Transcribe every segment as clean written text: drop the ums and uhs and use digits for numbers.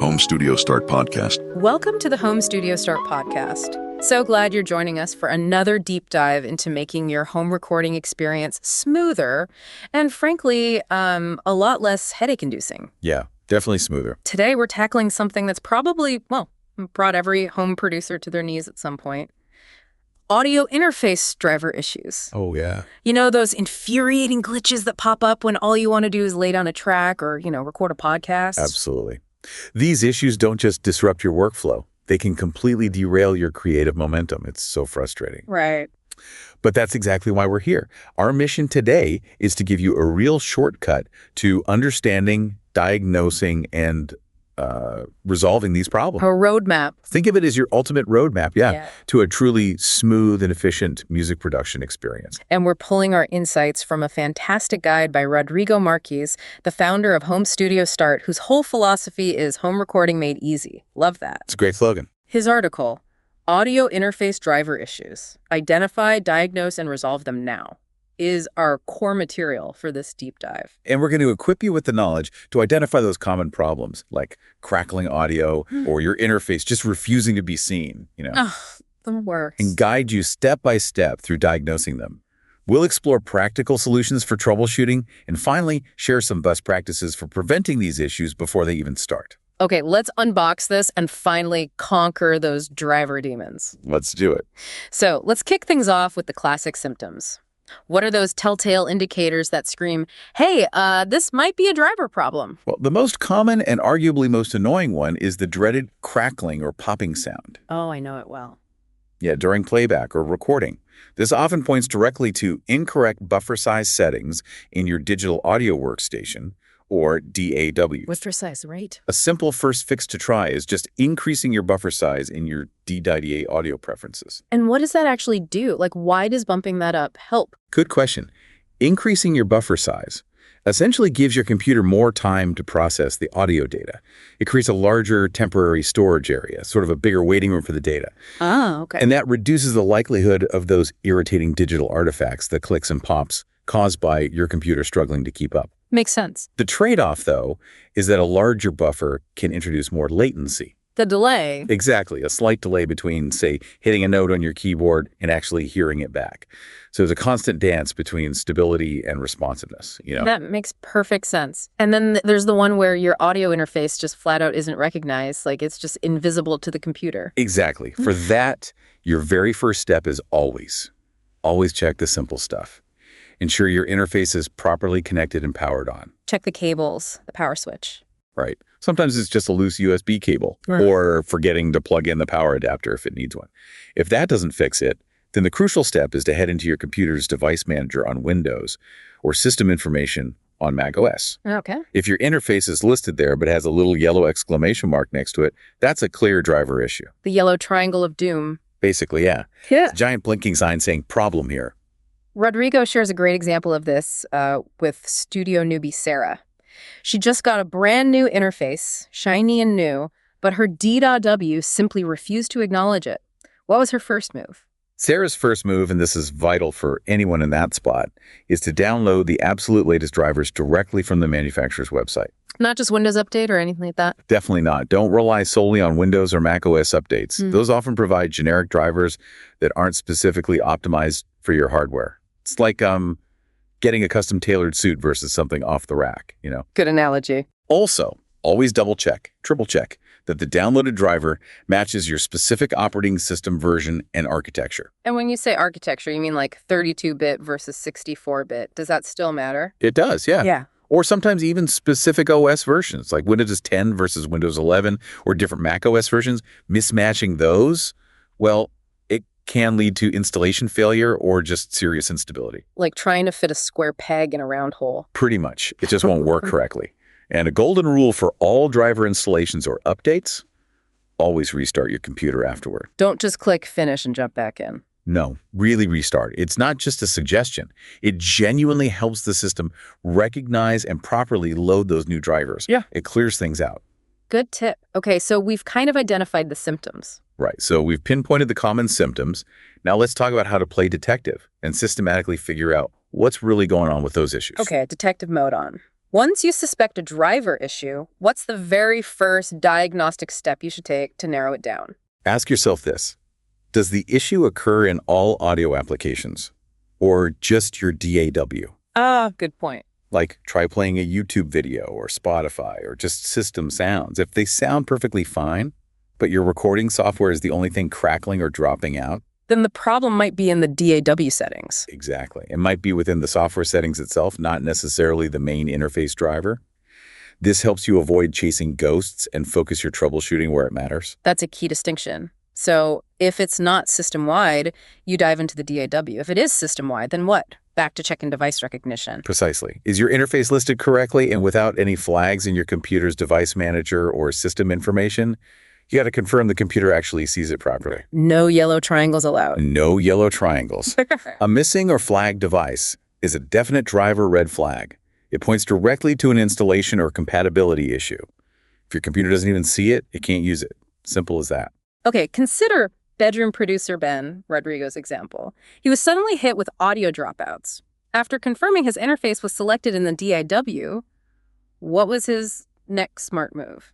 Home Studio Start podcast. Welcome to the Home Studio Start podcast. So glad you're joining us for another deep dive into making your home recording experience smoother and, frankly, a lot less headache-inducing. Yeah, definitely smoother. Today, we're tackling something that's probably, brought every home producer to their knees at some point. Audio interface driver issues. Oh, yeah. You know, those infuriating glitches that pop up when all you want to do is lay down a track or, record a podcast. Absolutely. These issues don't just disrupt your workflow. They can completely derail your creative momentum. It's so frustrating. Right. But that's exactly why we're here. Our mission today is to give you a real shortcut to understanding, diagnosing, and resolving these problems. A roadmap. Think of it as your ultimate roadmap, to a truly smooth and efficient music production experience. And we're pulling our insights from a fantastic guide by Rodrigo Marquez, the founder of Home Studio Start, whose whole philosophy is home recording made easy. Love that. It's a great slogan. His article, Audio Interface Driver Issues, Identify, Diagnose, and Resolve Them Now, is our core material for this deep dive. And we're going to equip you with the knowledge to identify those common problems like crackling audio or your interface just refusing to be seen, The worst. and guide you step by step through diagnosing them. We'll explore practical solutions for troubleshooting and finally share some best practices for preventing these issues before they even start. Okay, let's unbox this and finally conquer those driver demons. Let's do it. So let's kick things off with the classic symptoms. What are those telltale indicators that scream, hey, this might be a driver problem? Well, the most common and arguably most annoying one is the dreaded crackling or popping sound. Oh, I know it well. Yeah, during playback or recording. This often points directly to incorrect buffer size settings in your digital audio workstation, or DAW. With precise, right? A simple first fix to try is just increasing your buffer size in your DWA audio preferences. And what does that actually do? Like, why does bumping that up help? Good question. Increasing your buffer size essentially gives your computer more time to process the audio data. It creates a larger temporary storage area, sort of a bigger waiting room for the data. Oh, okay. And that reduces the likelihood of those irritating digital artifacts, the clicks and pops, caused by your computer struggling to keep up. Makes sense. The trade-off, though, is that a larger buffer can introduce more latency. The delay. Exactly, a slight delay between, say, hitting a note on your keyboard and actually hearing it back. So there's a constant dance between stability and responsiveness, That makes perfect sense. And then there's the one where your audio interface just flat out isn't recognized, like it's just invisible to the computer. Exactly. For that, your very first step is always check the simple stuff. Ensure your interface is properly connected and powered on. Check the cables, the power switch. Right. Sometimes it's just a loose USB cable or forgetting to plug in the power adapter if it needs one. If that doesn't fix it, then the crucial step is to head into your computer's device manager on Windows or system information on macOS. Okay. If your interface is listed there but has a little yellow exclamation mark next to it, that's a clear driver issue. The yellow triangle of doom. Basically, yeah. Yeah. It's a giant blinking sign saying problem here. Rodrigo shares a great example of this with studio newbie Sarah. She just got a brand new interface, shiny and new, but her DAW simply refused to acknowledge it. What was her first move? Sarah's first move, and this is vital for anyone in that spot, is to download the absolute latest drivers directly from the manufacturer's website. Not just Windows Update or anything like that? Definitely not. Don't rely solely on Windows or macOS updates. Those often provide generic drivers that aren't specifically optimized for your hardware. It's like getting a custom tailored suit versus something off the rack, Good analogy. Also, always double check, triple check that the downloaded driver matches your specific operating system version and architecture. And when you say architecture, you mean like 32-bit versus 64-bit. Does that still matter? It does, yeah. Yeah. Or sometimes even specific OS versions, like Windows 10 versus Windows 11 or different Mac OS versions. Mismatching those, well, it can lead to installation failure or just serious instability. Like trying to fit a square peg in a round hole. Pretty much. It just won't work correctly. And a golden rule for all driver installations or updates, always restart your computer afterward. Don't just click finish and jump back in. No, really restart. It's not just a suggestion. It genuinely helps the system recognize and properly load those new drivers. Yeah. It clears things out. Good tip. Okay, so we've kind of identified the symptoms. Right. So we've pinpointed the common symptoms. Now let's talk about how to play detective and systematically figure out what's really going on with those issues. Okay, detective mode on. Once you suspect a driver issue, what's the very first diagnostic step you should take to narrow it down? Ask yourself this. Does the issue occur in all audio applications or just your DAW? Ah, good point. Like try playing a YouTube video or Spotify or just system sounds. If they sound perfectly fine, but your recording software is the only thing crackling or dropping out, Then the problem might be in the DAW settings. exactly. It might be within the software settings itself, not necessarily the main interface driver. This helps you avoid chasing ghosts and focus your troubleshooting where it matters. That's a key distinction. So if it's not system-wide, you dive into the DAW. If it is system-wide, then what? Back to checking device recognition. Precisely. Is your interface listed correctly and without any flags in your computer's device manager or system information? You got to confirm the computer actually sees it properly. No yellow triangles allowed. No yellow triangles. A missing or flagged device is a definite driver red flag. It points directly to an installation or compatibility issue. If your computer doesn't even see it, it can't use it. Simple as that. Okay, consider bedroom producer Ben Rodrigo's example. He was suddenly hit with audio dropouts. After confirming his interface was selected in the DAW, what was his next smart move?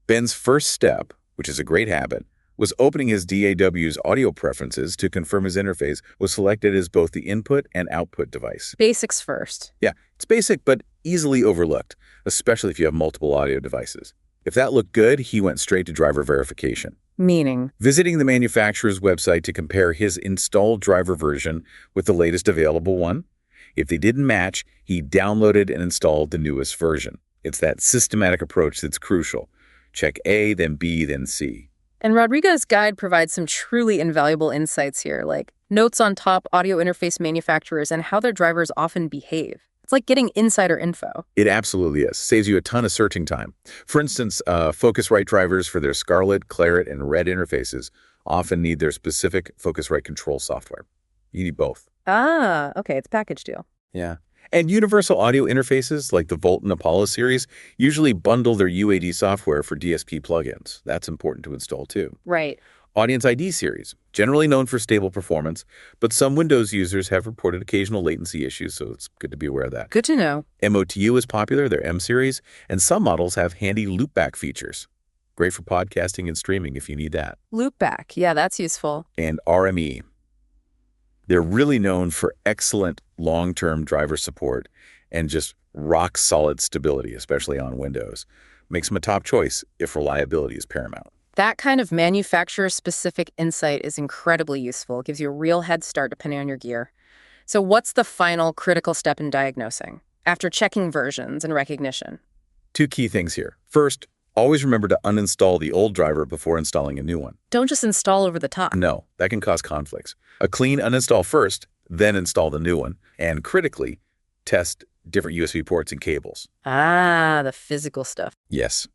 Ben's first step, which is a great habit, was opening his DAW's audio preferences to confirm his interface was selected as both the input and output device. Basics first. Yeah, it's basic but easily overlooked, especially if you have multiple audio devices. If that looked good, he went straight to driver verification. Meaning? Visiting the manufacturer's website to compare his installed driver version with the latest available one. If they didn't match, he downloaded and installed the newest version. It's that systematic approach that's crucial. Check A, then B, then C. And Rodrigo's guide provides some truly invaluable insights here, like notes on top audio interface manufacturers and how their drivers often behave. It's like getting insider info. It absolutely is. Saves you a ton of searching time. For instance, Focusrite drivers for their Scarlet, Claret, and Red interfaces often need their specific Focusrite control software. You need both. Ah, okay, it's a package deal. Yeah. And universal audio interfaces like the Volt and Apollo series usually bundle their UAD software for DSP plugins. That's important to install too. Right. Audience ID series, generally known for stable performance, but some Windows users have reported occasional latency issues, so it's good to be aware of that. Good to know. MOTU is popular, their M series, and some models have handy loopback features. Great for podcasting and streaming if you need that. Loopback. Yeah, that's useful. And RME. They're really known for excellent long-term driver support and just rock-solid stability, especially on Windows. Makes them a top choice if reliability is paramount. That kind of manufacturer-specific insight is incredibly useful. It gives you a real head start depending on your gear. So what's the final critical step in diagnosing, after checking versions and recognition? Two key things here. First, always remember to uninstall the old driver before installing a new one. Don't just install over the top. No, that can cause conflicts. A clean uninstall first, then install the new one. And critically, test different USB ports and cables. Ah, the physical stuff. Yes.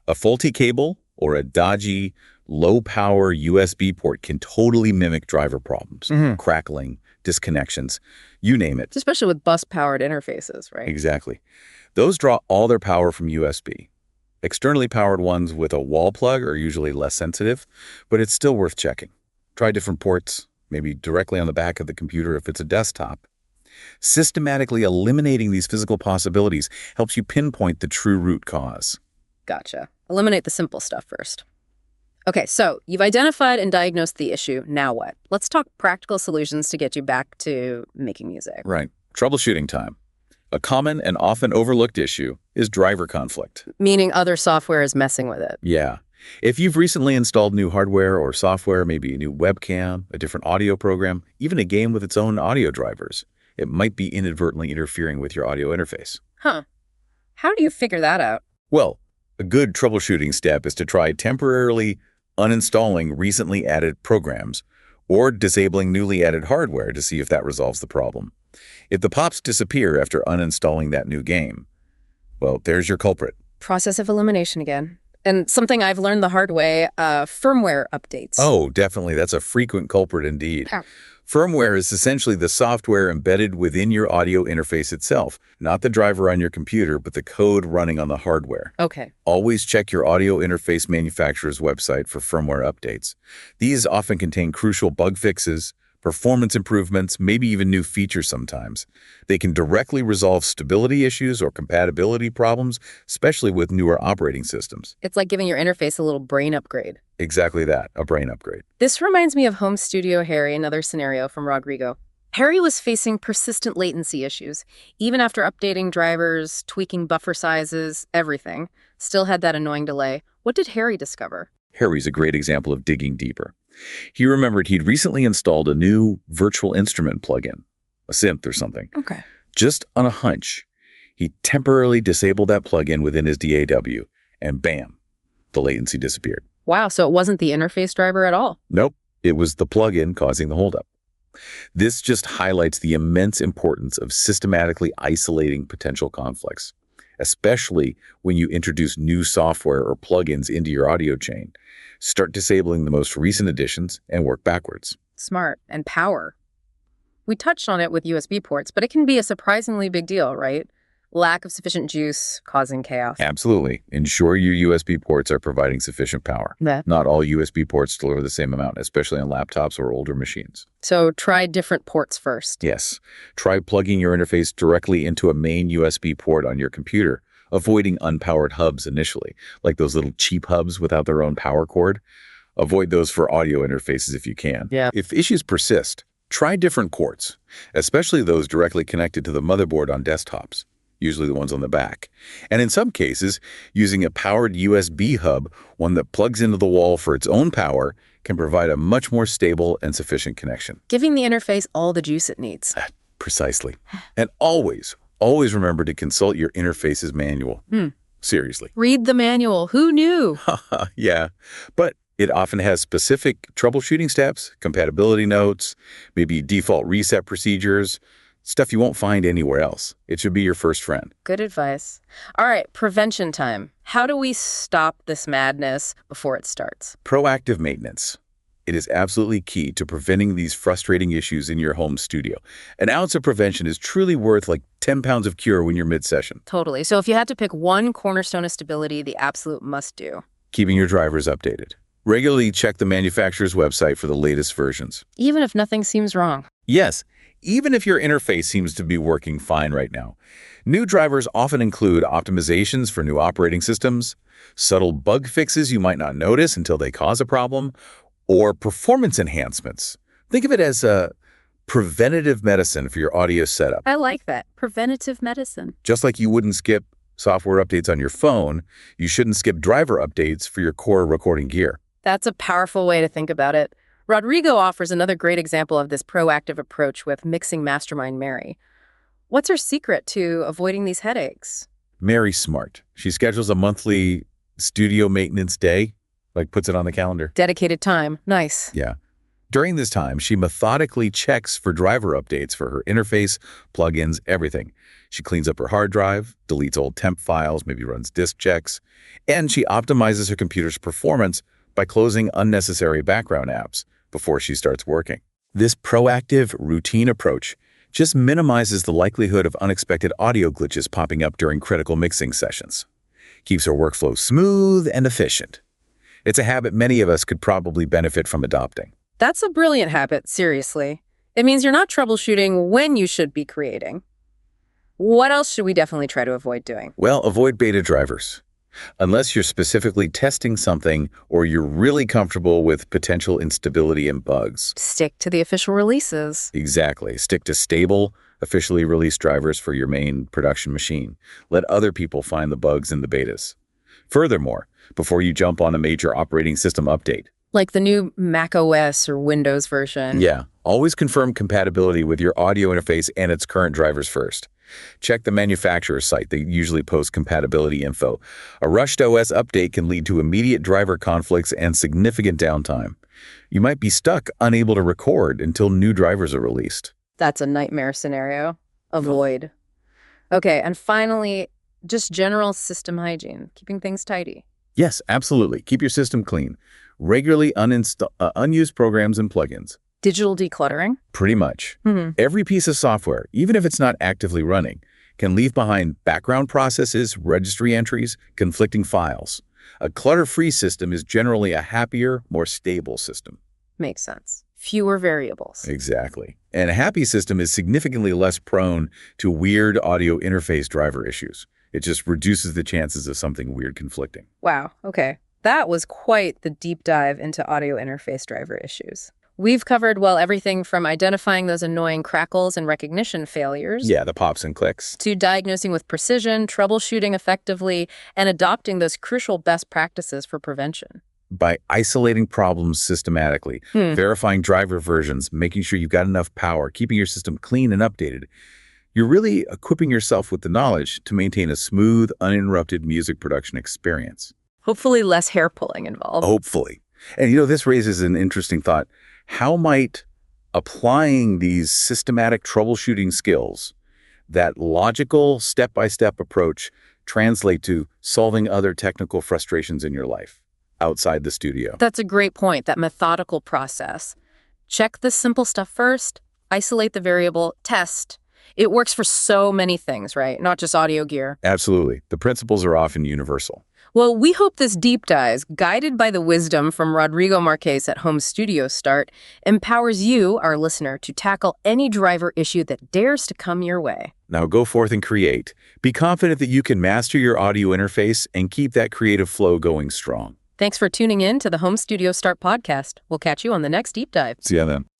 A faulty cable or a dodgy, low-power USB port can totally mimic driver problems, crackling, disconnections, you name it. Especially with bus-powered interfaces, right? Exactly. Those draw all their power from USB. Externally powered ones with a wall plug are usually less sensitive, but it's still worth checking. Try different ports, maybe directly on the back of the computer if it's a desktop. Systematically eliminating these physical possibilities helps you pinpoint the true root cause. Gotcha. Eliminate the simple stuff first. Okay, so you've identified and diagnosed the issue. Now what? Let's talk practical solutions to get you back to making music. Right. Troubleshooting time. A common and often overlooked issue is driver conflict. Meaning other software is messing with it. Yeah. If you've recently installed new hardware or software, maybe a new webcam, a different audio program, even a game with its own audio drivers, it might be inadvertently interfering with your audio interface. Huh. How do you figure that out? Well, a good troubleshooting step is to try temporarily uninstalling recently added programs or disabling newly added hardware to see if that resolves the problem. If the pops disappear after uninstalling that new game, well, there's your culprit. Process of elimination again. And something I've learned the hard way, firmware updates. Oh, definitely. That's a frequent culprit indeed. Firmware is essentially the software embedded within your audio interface itself, not the driver on your computer, but the code running on the hardware. Okay. Always check your audio interface manufacturer's website for firmware updates. These often contain crucial bug fixes, performance improvements, maybe even new features sometimes. They can directly resolve stability issues or compatibility problems, especially with newer operating systems. It's like giving your interface a little brain upgrade. Exactly that, a brain upgrade. This reminds me of Home Studio Harry, another scenario from Rodrigo. Harry was facing persistent latency issues. Even after updating drivers, tweaking buffer sizes, everything, still had that annoying delay. What did Harry discover? Harry's a great example of digging deeper. He remembered he'd recently installed a new virtual instrument plugin, a synth or something. Okay. Just on a hunch, he temporarily disabled that plugin within his DAW, and bam, the latency disappeared. Wow, so it wasn't the interface driver at all. Nope, it was the plugin causing the holdup. This just highlights the immense importance of systematically isolating potential conflicts, especially when you introduce new software or plugins into your audio chain. Start disabling the most recent additions and work backwards. Smart. And power. We touched on it with USB ports, but it can be a surprisingly big deal, right? Lack of sufficient juice causing chaos. Absolutely. Ensure your USB ports are providing sufficient power. Yeah. Not all USB ports deliver the same amount, especially on laptops or older machines. So try different ports first. Yes. Try plugging your interface directly into a main USB port on your computer, avoiding unpowered hubs initially, like those little cheap hubs without their own power cord. Avoid those for audio interfaces if you can. Yeah. If issues persist, try different ports, especially those directly connected to the motherboard on desktops, usually the ones on the back. And in some cases, using a powered USB hub, one that plugs into the wall for its own power, can provide a much more stable and sufficient connection. Giving the interface all the juice it needs. Precisely. And always remember to consult your interface's manual. Seriously. Read the manual. Who knew? Yeah, but it often has specific troubleshooting steps, compatibility notes, maybe default reset procedures, stuff you won't find anywhere else. It should be your first friend. Good advice. All right, prevention time. How do we stop this madness before it starts? Proactive maintenance. It is absolutely key to preventing these frustrating issues in your home studio. An ounce of prevention is truly worth like 10 pounds of cure when you're mid-session. Totally. So if you had to pick one cornerstone of stability, the absolute must-do. Keeping your drivers updated. Regularly check the manufacturer's website for the latest versions. Even if nothing seems wrong. Yes, even if your interface seems to be working fine right now. New drivers often include optimizations for new operating systems, subtle bug fixes you might not notice until they cause a problem, or performance enhancements. Think of it as a preventative medicine for your audio setup. I like that. Preventative medicine. Just like you wouldn't skip software updates on your phone, you shouldn't skip driver updates for your core recording gear. That's a powerful way to think about it. Rodrigo offers another great example of this proactive approach with mixing mastermind Mary. What's her secret to avoiding these headaches? Mary's smart. She schedules a monthly studio maintenance day, like puts it on the calendar. Dedicated time. Nice. Yeah. During this time, she methodically checks for driver updates for her interface, plugins, everything. She cleans up her hard drive, deletes old temp files, maybe runs disk checks, and she optimizes her computer's performance by closing unnecessary background apps before she starts working. This proactive, routine approach just minimizes the likelihood of unexpected audio glitches popping up during critical mixing sessions. Keeps her workflow smooth and efficient. It's a habit many of us could probably benefit from adopting. That's a brilliant habit, seriously. It means you're not troubleshooting when you should be creating. What else should we definitely try to avoid doing? Well, avoid beta drivers. Unless you're specifically testing something or you're really comfortable with potential instability and bugs. Stick to the official releases. Exactly. Stick to stable, officially released drivers for your main production machine. Let other people find the bugs in the betas. Furthermore, before you jump on a major operating system update. Like the new Mac OS or Windows version. Yeah. Always confirm compatibility with your audio interface and its current drivers first. Check the manufacturer's site. They usually post compatibility info. A rushed OS update can lead to immediate driver conflicts and significant downtime. You might be stuck, unable to record until new drivers are released. That's a nightmare scenario. Avoid. Okay, and finally, just general system hygiene, keeping things tidy. Yes, absolutely. Keep your system clean. Regularly unused programs and plugins. Digital decluttering? Pretty much. Every piece of software, even if it's not actively running, can leave behind background processes, registry entries, conflicting files. A clutter-free system is generally a happier, more stable system. Makes sense. fewer variables. Exactly. And a happy system is significantly less prone to weird audio interface driver issues. It just reduces the chances of something weird conflicting. Wow, okay. That was quite the deep dive into audio interface driver issues. We've covered, well, everything from identifying those annoying crackles and recognition failures Yeah, the pops and clicks. to diagnosing with precision, troubleshooting effectively, and adopting those crucial best practices for prevention. By isolating problems systematically, verifying driver versions, making sure you've got enough power, keeping your system clean and updated, you're really equipping yourself with the knowledge to maintain a smooth, uninterrupted music production experience. Hopefully less hair pulling involved. Hopefully. And this raises an interesting thought. How might applying these systematic troubleshooting skills, that logical step-by-step approach, translate to solving other technical frustrations in your life outside the studio? That's a great point, that methodical process. Check the simple stuff first, isolate the variable, test. It works for so many things, right? Not just audio gear. Absolutely. The principles are often universal. Well, we hope this deep dive, guided by the wisdom from Rodrigo Marquez at Home Studio Start, empowers you, our listener, to tackle any driver issue that dares to come your way. Now go forth and create. Be confident that you can master your audio interface and keep that creative flow going strong. Thanks for tuning in to the Home Studio Start podcast. We'll catch you on the next deep dive. See ya then.